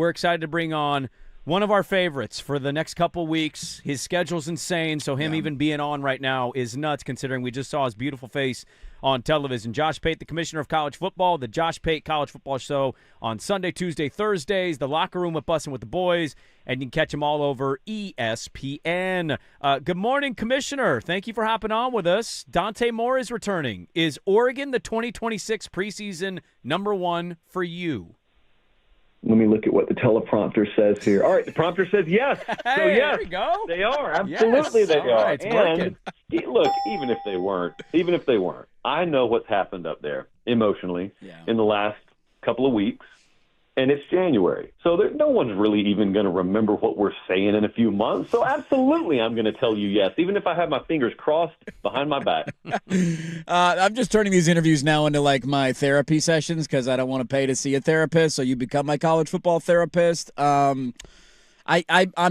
we're excited to bring on one of our favorites for the next couple weeks. His schedule's insane, so him even being on right now is nuts considering we just saw his beautiful face on television. Josh Pate, the commissioner of college football, the Josh Pate College Football Show on Sunday, Tuesday, Thursdays, the Locker Room with Bussin' with the Boys, and you can catch him all over ESPN. Good morning, Commissioner. Thank you for hopping on with us. Dante Moore is returning. Is Oregon the 2026 preseason #1 for you? Let me look at what the teleprompter says here. All right, the prompter says yes. Hey, so yes, there we go. They are. Absolutely yes. they all are. Right, it's and working. Look, even if they weren't, I know what's happened up there emotionally in the last couple of weeks, and it's January. So no one's really even going to remember what we're saying in a few months. So absolutely I'm going to tell you yes, even if I have my fingers crossed behind my back. I'm just turning these interviews now into like my therapy sessions because I don't want to pay to see a therapist, so you become my college football therapist. I'm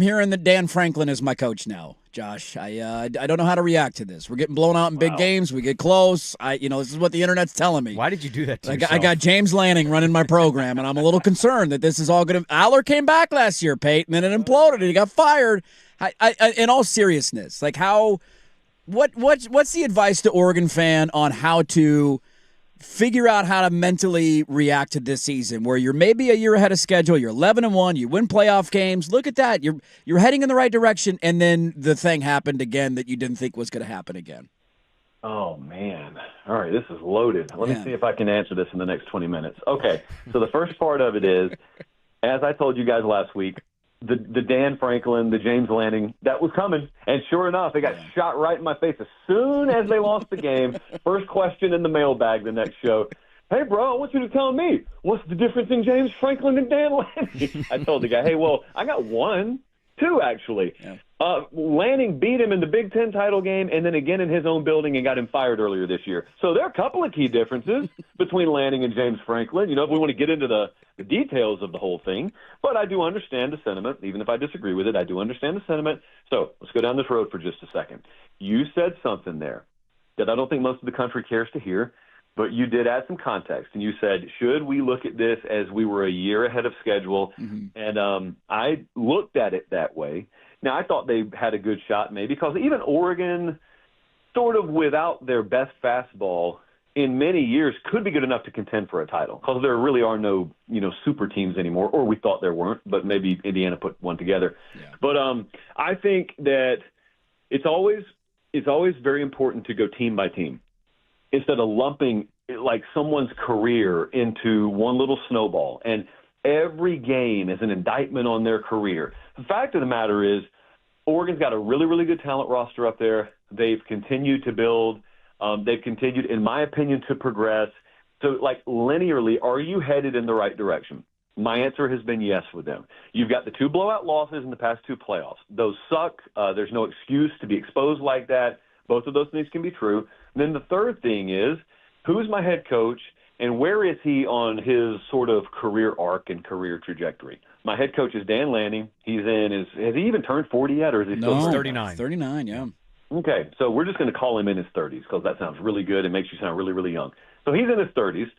hearing that Dan Franklin is my coach now, Josh. I don't know how to react to this. We're getting blown out in big games. We get close. This is what the internet's telling me. Why did you do that to I got James Lanning running my program, and I'm a little concerned that this is all going to – Aller came back last year, Pate, and then it imploded, and he got fired. In all seriousness, like what's the advice to Oregon fan on how to – figure out how to mentally react to this season where you're maybe a year ahead of schedule, you're 11-1, you win playoff games. Look at that. You're heading in the right direction, and then the thing happened again that you didn't think was going to happen again. Oh, man. All right, this is loaded. Let me see if I can answer this in the next 20 minutes. Okay, so the first part of it is, as I told you guys last week, the Dan Franklin, the James Lanning, that was coming. And sure enough, it got shot right in my face as soon as they lost the game. First question in the mailbag the next show. Hey, bro, I want you to tell me, what's the difference in James Franklin and Dan Lanning? I told the guy, hey, well, I got two, actually. Yeah. Lanning beat him in the Big Ten title game and then again in his own building and got him fired earlier this year. So there are a couple of key differences between Lanning and James Franklin, if we want to get into the details of the whole thing. But I do understand the sentiment. Even if I disagree with it, I do understand the sentiment. So let's go down this road for just a second. You said something there that I don't think most of the country cares to hear, but you did add some context. And you said, should we look at this as we were a year ahead of schedule? Mm-hmm. And I looked at it that way. Now, I thought they had a good shot maybe because even Oregon, sort of without their best fastball in many years, could be good enough to contend for a title because there really are no, super teams anymore, or we thought there weren't, but maybe Indiana put one together. Yeah. But I think that it's always very important to go team by team instead of lumping like someone's career into one little snowball. And every game is an indictment on their career. The fact of the matter is Oregon's got a really, really good talent roster up there. They've continued to build. They've continued, in my opinion, to progress. So, like, linearly, are you headed in the right direction? My answer has been yes with them. You've got the 2 blowout losses in the past 2 playoffs. Those suck. There's no excuse to be exposed like that. Both of those things can be true. And then the third thing is, who's my head coach, and where is he on his sort of career arc and career trajectory? My head coach is Dan Lanning. Has he even turned 40 yet, or is he still 39? 39, yeah. Okay, so we're just going to call him in his 30s because that sounds really good. It makes you sound really, really young. So he's in his 30s.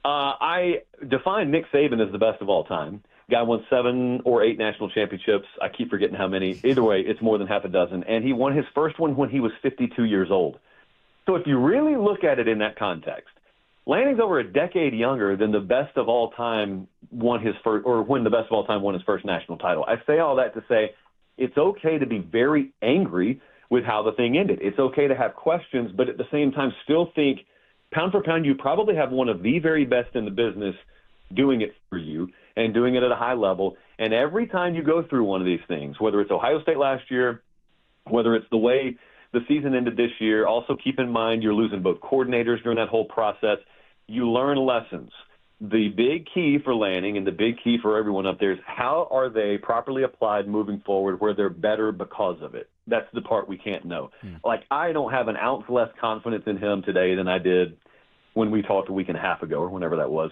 I define Nick Saban as the best of all time. Guy won 7 or 8 national championships. I keep forgetting how many. Either way, it's more than half a dozen. And he won his first one when he was 52 years old. So if you really look at it in that context, Lanning's over a decade younger than the best of all time won his first, or when the best of all time won his first national title. I say all that to say it's okay to be very angry with how the thing ended. It's okay to have questions, but at the same time still think, pound for pound, you probably have one of the very best in the business doing it for you and doing it at a high level. And every time you go through one of these things, whether it's Ohio State last year, whether it's the way the season ended this year, also keep in mind you're losing both coordinators during that whole process. You learn lessons. The big key for Lanning and the big key for everyone up there is how are they properly applied moving forward where they're better because of it. That's the part we can't know. Like, I don't have an ounce less confidence in him today than I did when we talked a week and a half ago or whenever that was.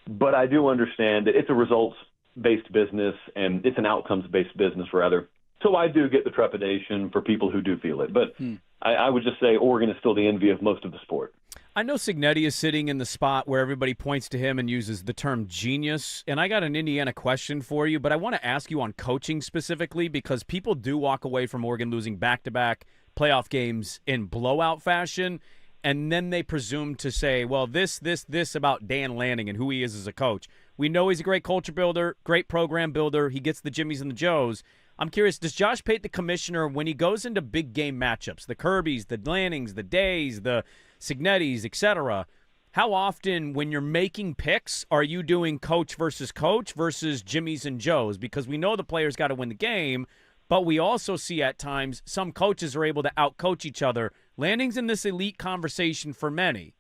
But I do understand that it's a results-based business and it's an outcomes-based business, rather. So I do get the trepidation for people who do feel it. But I would just say Oregon is still the envy of most of the sport. I know Cignetti is sitting in the spot where everybody points to him and uses the term genius, and I got an Indiana question for you, but I want to ask you on coaching specifically because people do walk away from Oregon losing back-to-back playoff games in blowout fashion, and then they presume to say, well, this about Dan Lanning and who he is as a coach. We know he's a great culture builder, great program builder. He gets the Jimmies and the Joes. I'm curious, does Josh Pate, the commissioner, when he goes into big game matchups, the Kirbys, the Lannings, the Days, the Cignettis, etc., how often when you're making picks are you doing coach versus Jimmies and Joes? Because we know the players got to win the game, but we also see at times some coaches are able to outcoach each other. Lanning's in this elite conversation for many.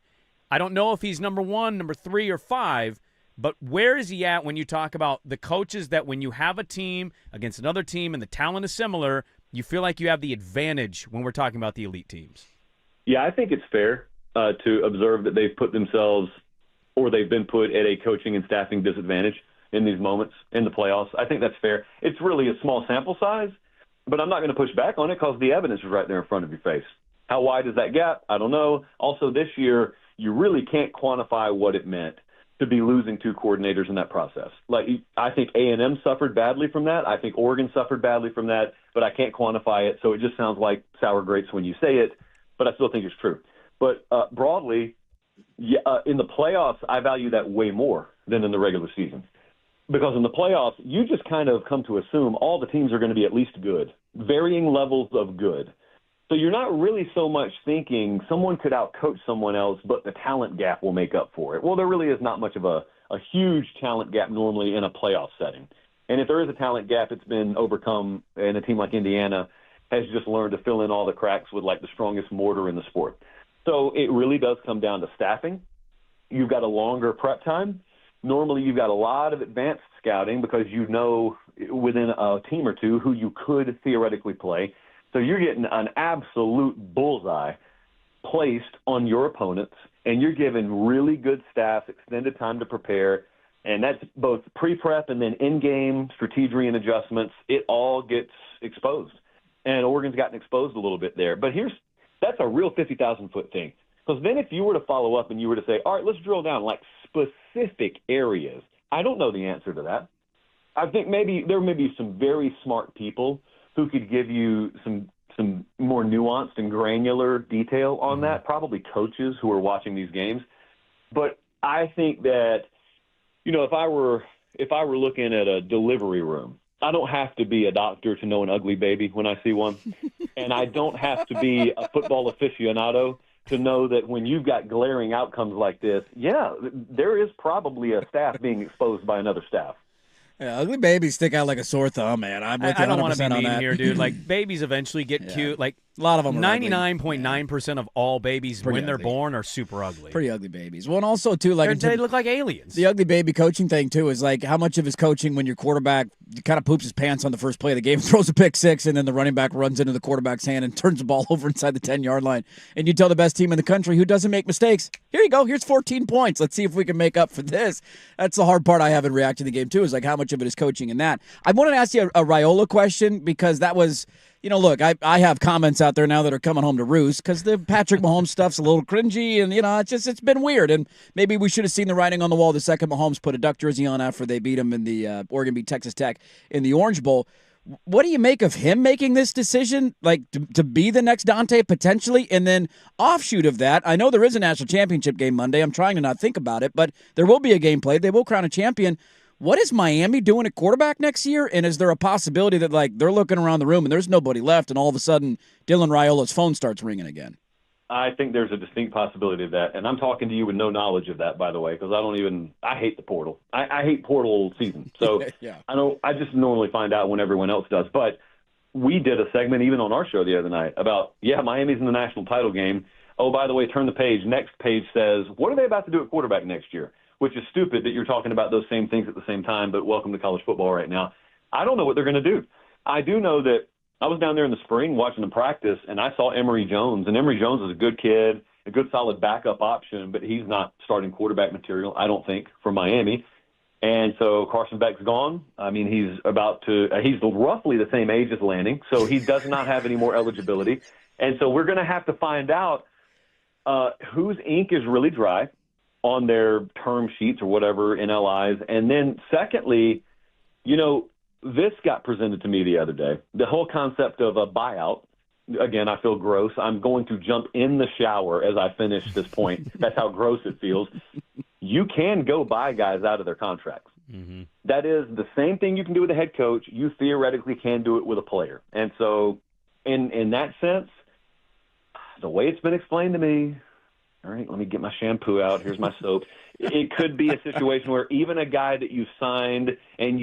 I don't know if he's number 1, number 3, or 5, but where is he at when you talk about the coaches that when you have a team against another team and the talent is similar, you feel like you have the advantage when we're talking about the elite teams? Yeah, I think it's fair to observe that they've put themselves or they've been put at a coaching and staffing disadvantage in these moments in the playoffs. I think that's fair. It's really a small sample size, but I'm not going to push back on it because the evidence is right there in front of your face. How wide is that gap? I don't know. Also, this year, you really can't quantify what it meant to be losing 2 coordinators in that process. Like, I think A&M suffered badly from that. I think Oregon suffered badly from that, but I can't quantify it, so it just sounds like sour grapes when you say it, but I still think it's true. But broadly, in the playoffs, I value that way more than in the regular season. Because in the playoffs, you just kind of come to assume all the teams are going to be at least good, varying levels of good. So you're not really so much thinking someone could outcoach someone else, but the talent gap will make up for it. Well, there really is not much of a huge talent gap normally in a playoff setting. And if there is a talent gap, it's been overcome, and a team like Indiana has just learned to fill in all the cracks with, like, the strongest mortar in the sport. So it really does come down to staffing. You've got a longer prep time. Normally you've got a lot of advanced scouting because you know within a team or two who you could theoretically play. So you're getting an absolute bullseye placed on your opponents, and you're given really good staff, extended time to prepare, and that's both pre-prep and then in-game strategy and adjustments. It all gets exposed, and Oregon's gotten exposed a little bit there. But that's a real 50,000-foot thing. Because then if you were to follow up and you were to say, all right, let's drill down, like specific areas, I don't know the answer to that. I think maybe there may be some very smart people who could give you some more nuanced and granular detail on that, probably coaches who are watching these games. But I think that, if I were looking at a delivery room, I don't have to be a doctor to know an ugly baby when I see one. And I don't have to be a football aficionado to know that when you've got glaring outcomes like this, there is probably a staff being exposed by another staff. Yeah, ugly babies stick out like a sore thumb, man. I'm with you 100% I don't want to be mean that. here, dude. Like, babies eventually get cute. Like, a lot of them are 99.9% of all babies when they're ugly. born are super ugly. Pretty ugly babies. Well, and also, too, like they look like aliens. The ugly baby coaching thing, too, is like how much of his coaching when your quarterback kind of poops his pants on the first play of the game, throws a pick six, and then the running back runs into the quarterback's hand and turns the ball over inside the 10-yard line. And you tell the best team in the country who doesn't make mistakes, here you go, here's 14 points. Let's see if we can make up for this. That's the hard part I haven't reacted to the game, too, is like how much of it is coaching in that. I wanted to ask you a Raiola question because that was – look, I have comments out there now that are coming home to roost because the Patrick Mahomes stuff's a little cringy and, it's been weird. And maybe we should have seen the writing on the wall the second Mahomes put a duck jersey on after they beat him in the Oregon beat Texas Tech in the Orange Bowl. What do you make of him making this decision, like to be the next Dante potentially? And then offshoot of that, I know there is a national championship game Monday. I'm trying to not think about it, but there will be a game played. They will crown a champion. What is Miami doing at quarterback next year? And is there a possibility that, like, they're looking around the room and there's nobody left and all of a sudden Dylan Raiola's phone starts ringing again? I think there's a distinct possibility of that. And I'm talking to you with no knowledge of that, by the way, because I hate the portal. I hate portal season. So yeah. I just normally find out when everyone else does. But we did a segment even on our show the other night about, Miami's in the national title game. Oh, by the way, turn the page. Next page says, what are they about to do at quarterback next year? Which is stupid that you're talking about those same things at the same time, but welcome to college football right now. I don't know what they're going to do. I do know that I was down there in the spring watching them practice, and I saw Emory Jones. And Emory Jones is a good kid, a good solid backup option, but he's not starting quarterback material, I don't think, for Miami. And so Carson Beck's gone. I mean, he's roughly the same age as Lanning, so he does not have any more eligibility. And so we're going to have to find out whose ink is really dry on their term sheets or whatever, NLIs. And then secondly, this got presented to me the other day. The whole concept of a buyout. Again, I feel gross. I'm going to jump in the shower as I finish this point. That's how gross it feels. You can go buy guys out of their contracts. Mm-hmm. That is the same thing you can do with a head coach. You theoretically can do it with a player. And so in that sense, the way it's been explained to me, all right, let me get my shampoo out. Here's my soap. It could be a situation where even a guy that you signed and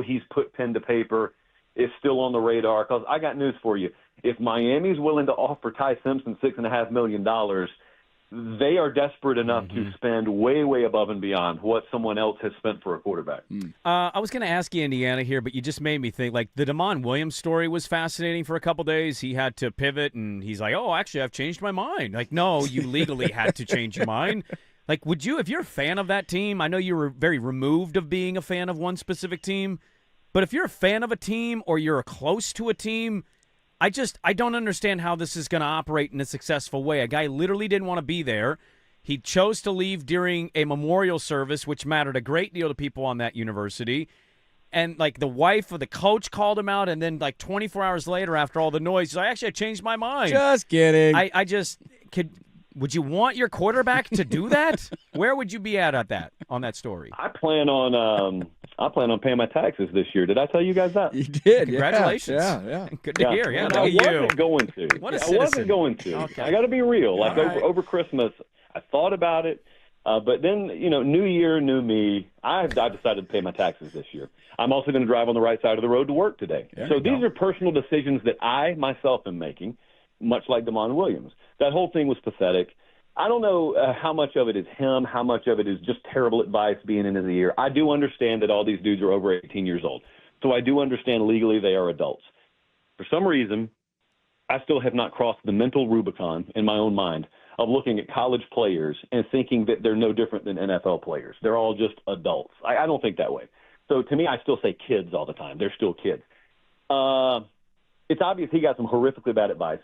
he's put pen to paper is still on the radar. Because I got news for you. If Miami's willing to offer Ty Simpson $6.5 million, they are desperate enough to spend way, way above and beyond what someone else has spent for a quarterback. I was going to ask you Indiana here, but you just made me think. Like, the Damon Williams story was fascinating for a couple days. He had to pivot, and he's like, "Oh, actually, I've changed my mind." Like, no, you legally had to change your mind. Like, would you, if you're a fan of that team, I know you were very removed of being a fan of one specific team, but if you're a fan of a team or you're close to a team, I don't understand how this is going to operate in a successful way. A guy literally didn't want to be there. He chose to leave during a memorial service, which mattered a great deal to people on that university. And, like, the wife of the coach called him out, and then, like, 24 hours later, after all the noise, he's like, "Actually, I changed my mind." Just kidding. Would you want your quarterback to do that? Where would you be at that on that story? I plan on paying my taxes this year. Did I tell you guys that? You did. Congratulations. Yeah. Good to hear. Yeah, I wasn't going to. What a I citizen. wasn't going to. Okay. I got to be real. Like, right. over Christmas, I thought about it. But then, new year, new me. I decided to pay my taxes this year. I'm also going to drive on the right side of the road to work today. So these are personal decisions that I myself am making, much like Damon Williams. That whole thing was pathetic. I don't know how much of it is him, how much of it is just terrible advice being in his ear. I do understand that all these dudes are over 18 years old. So I do understand legally they are adults. For some reason, I still have not crossed the mental Rubicon in my own mind of looking at college players and thinking that they're no different than NFL players. They're all just adults. I don't think that way. So to me, I still say kids all the time. They're still kids. It's obvious he got some horrifically bad advice.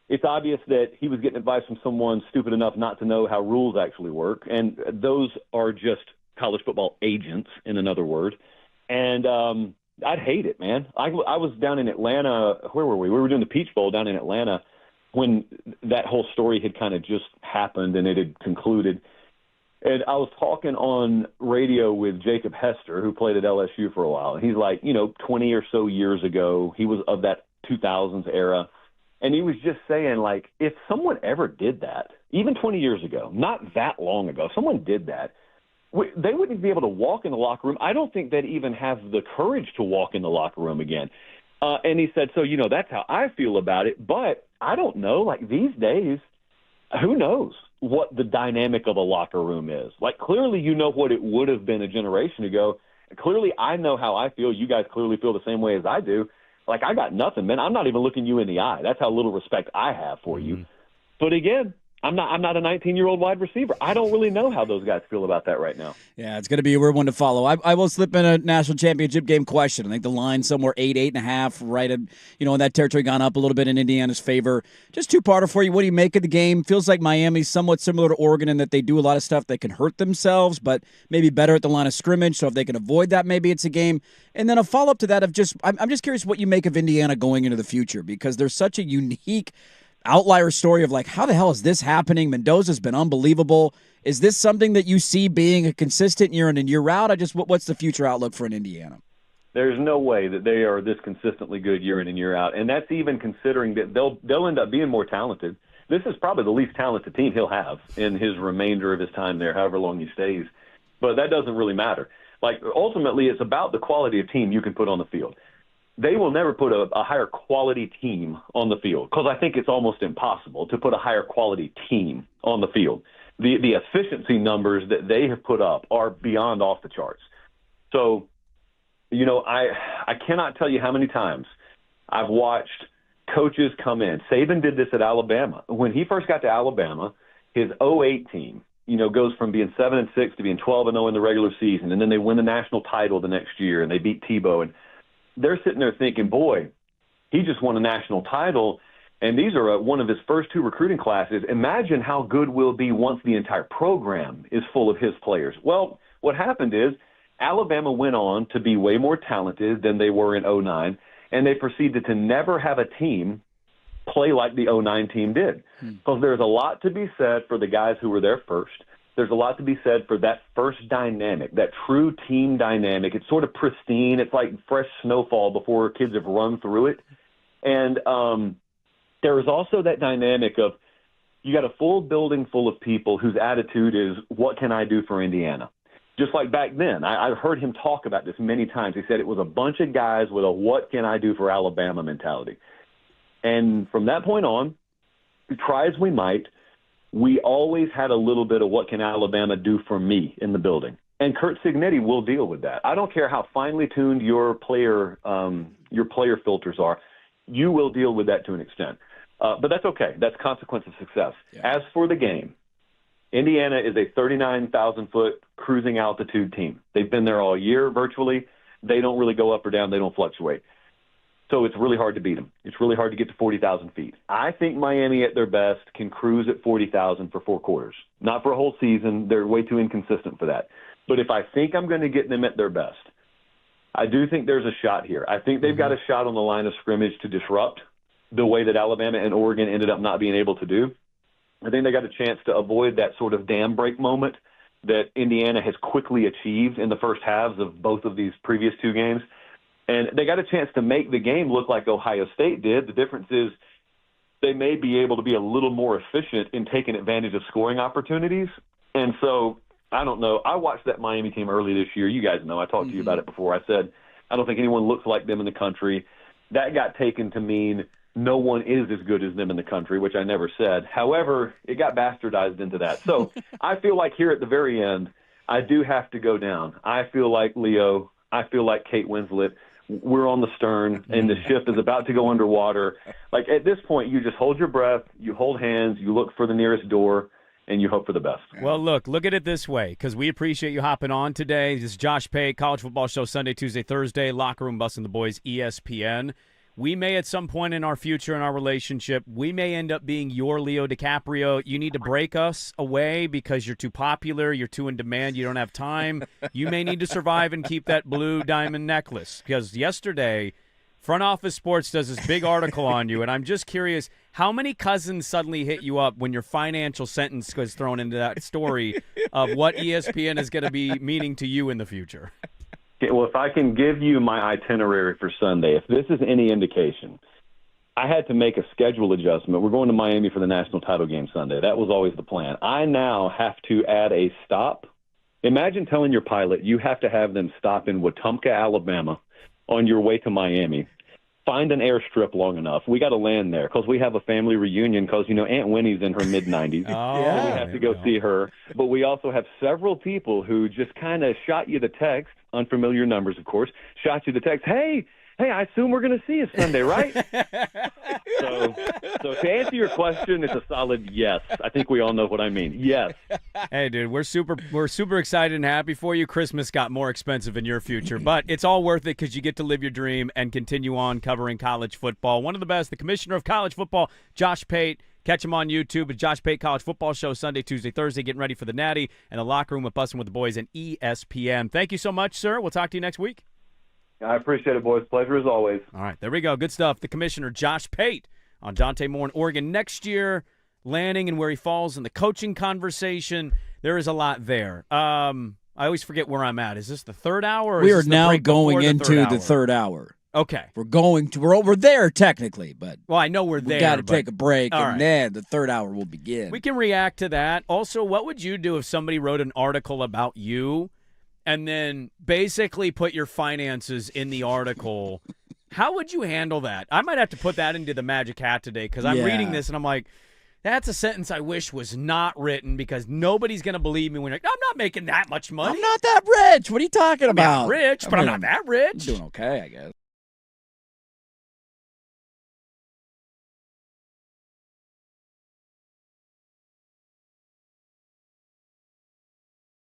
It's obvious that he was getting advice from someone stupid enough not to know how rules actually work, and those are just college football agents, in another word. And I'd hate it, man. I was down in Atlanta. Where were we? We were doing the Peach Bowl down in Atlanta when that whole story had kind of just happened and it had concluded. And I was talking on radio with Jacob Hester, who played at LSU for a while. And he's like, 20 or so years ago, he was of that 2000s era. And he was just saying, like, if someone ever did that, even 20 years ago, not that long ago, if someone did that, they wouldn't be able to walk in the locker room. I don't think they'd even have the courage to walk in the locker room again. And he said, so, that's how I feel about it. But I don't know, like, these days, who knows what the dynamic of a locker room is? Like, clearly you know what it would have been a generation ago. Clearly I know how I feel. You guys clearly feel the same way as I do. Like, I got nothing, man. I'm not even looking you in the eye. That's how little respect I have for you. But again, I'm not a 19-year-old wide receiver. I don't really know how those guys feel about that right now. Yeah, it's going to be a weird one to follow. I will slip in a national championship game question. I think the line's somewhere 8.5, right at, in that territory, gone up a little bit in Indiana's favor. Just two-parter for you. What do you make of the game? Feels like Miami's somewhat similar to Oregon in that they do a lot of stuff that can hurt themselves, but maybe better at the line of scrimmage. So if they can avoid that, maybe it's a game. And then a follow-up to that of I'm just curious what you make of Indiana going into the future, because there's such a unique outlier story of, like, how the hell is this happening? Mendoza's been unbelievable. Is this something that you see being a consistent year in and year out? What's the future outlook for an Indiana? There's no way that they are this consistently good year in and year out, and that's even considering that they'll end up being more talented. This is probably the least talented team he'll have in his remainder of his time there, however long he stays. But that doesn't really matter. Like, ultimately, it's about the quality of team you can put on the field. They will never put a higher quality team on the field, because I think it's almost impossible to put a higher quality team on the field. The efficiency numbers that they have put up are beyond off the charts. So, I cannot tell you how many times I've watched coaches come in. Saban did this at Alabama. When he first got to Alabama, his 2008 team, goes from being 7-6 to being 12-0 in the regular season, and then they win the national title the next year, and they beat Tebow, and they're sitting there thinking, boy, he just won a national title. And these are one of his first 2 recruiting classes. Imagine how good we'll be once the entire program is full of his players. Well, what happened is Alabama went on to be way more talented than they were in 09, and they proceeded to never have a team play like the 09 team did. Because there's a lot to be said for the guys who were there first. There's a lot to be said for that first dynamic, that true team dynamic. It's sort of pristine. It's like fresh snowfall before kids have run through it. And there is also that dynamic of you got a full building full of people whose attitude is, what can I do for Indiana? Just like back then. I've heard him talk about this many times. He said it was a bunch of guys with a what can I do for Alabama mentality. And from that point on, try as we might, we always had a little bit of what can Alabama do for me in the building. And Curt Cignetti will deal with that. I don't care how finely tuned your player filters are. You will deal with that to an extent. But that's okay. That's consequence of success. Yeah. As for the game, Indiana is a 39,000-foot cruising altitude team. They've been there all year virtually. They don't really go up or down. They don't fluctuate. So it's really hard to beat them. It's really hard to get to 40,000 feet. I think Miami at their best can cruise at 40,000 for 4 quarters. Not for a whole season. They're way too inconsistent for that. But if I think I'm going to get them at their best, I do think there's a shot here. I think they've got a shot on the line of scrimmage to disrupt the way that Alabama and Oregon ended up not being able to do. I think they got a chance to avoid that sort of dam break moment that Indiana has quickly achieved in the first halves of both of these previous 2 games. And they got a chance to make the game look like Ohio State did. The difference is they may be able to be a little more efficient in taking advantage of scoring opportunities. And so, I don't know. I watched that Miami team early this year. You guys know. I talked to you about it before. I said, I don't think anyone looks like them in the country. That got taken to mean no one is as good as them in the country, which I never said. However, it got bastardized into that. So I feel like here at the very end, I do have to go down. I feel like Leo. I feel like Kate Winslet. We're on the stern, and the ship is about to go underwater. Like, at this point, you just hold your breath, you hold hands, you look for the nearest door, and you hope for the best. Well, look at it this way, because we appreciate you hopping on today. This is Josh Pate, College Football Show, Sunday, Tuesday, Thursday, Locker Room Busting the Boys, ESPN. We may at some point in our future in our relationship, we may end up being your Leo DiCaprio. You need to break us away because you're too popular, you're too in demand, you don't have time. You may need to survive and keep that blue diamond necklace. Because yesterday, Front Office Sports does this big article on you, and I'm just curious, how many cousins suddenly hit you up when your financial sentence was thrown into that story of what ESPN is going to be meaning to you in the future? Well, if I can give you my itinerary for Sunday, if this is any indication, I had to make a schedule adjustment. We're going to Miami for the national title game Sunday. That was always the plan. I now have to add a stop. Imagine telling your pilot you have to have them stop in Wetumpka, Alabama on your way to Miami. Find an airstrip long enough. We got to land there because we have a family reunion because, Aunt Winnie's in her mid-90s. So we have to go see her. But we also have several people who just kind of shot you the text, unfamiliar numbers, of course, shot you the text, hey, I assume we're going to see you Sunday, right? So to answer your question, it's a solid yes. I think we all know what I mean. Yes. Hey, dude, we're super excited and happy for you. Christmas got more expensive in your future, but it's all worth it because you get to live your dream and continue on covering college football. One of the best, the commissioner of college football, Josh Pate. Catch him on YouTube at Josh Pate College Football Show, Sunday, Tuesday, Thursday, getting ready for the Natty and the Locker Room with Bussin' with the Boys and ESPN. Thank you so much, sir. We'll talk to you next week. I appreciate it, boys. Pleasure as always. All right, there we go. Good stuff. The commissioner, Josh Pate, on Dante Moore in Oregon next year, Lanning and where he falls in the coaching conversation. There is a lot there. I always forget where I'm at. Is this the third hour? Or we is are this the now break going before into the third hour. Okay. We're there technically, but well, I know we're there. We got to take a break, and right. then the third hour will begin. We can react to that. Also, what would you do if somebody wrote an article about you and then basically put your finances in the article? How would you handle that? I might have to put that into the magic hat today because I'm reading this and I'm like, that's a sentence I wish was not written because nobody's going to believe me when you're like, I'm not making that much money. I'm not that rich. What are you talking about? I'm rich, but I'm not that rich. I'm doing okay, I guess.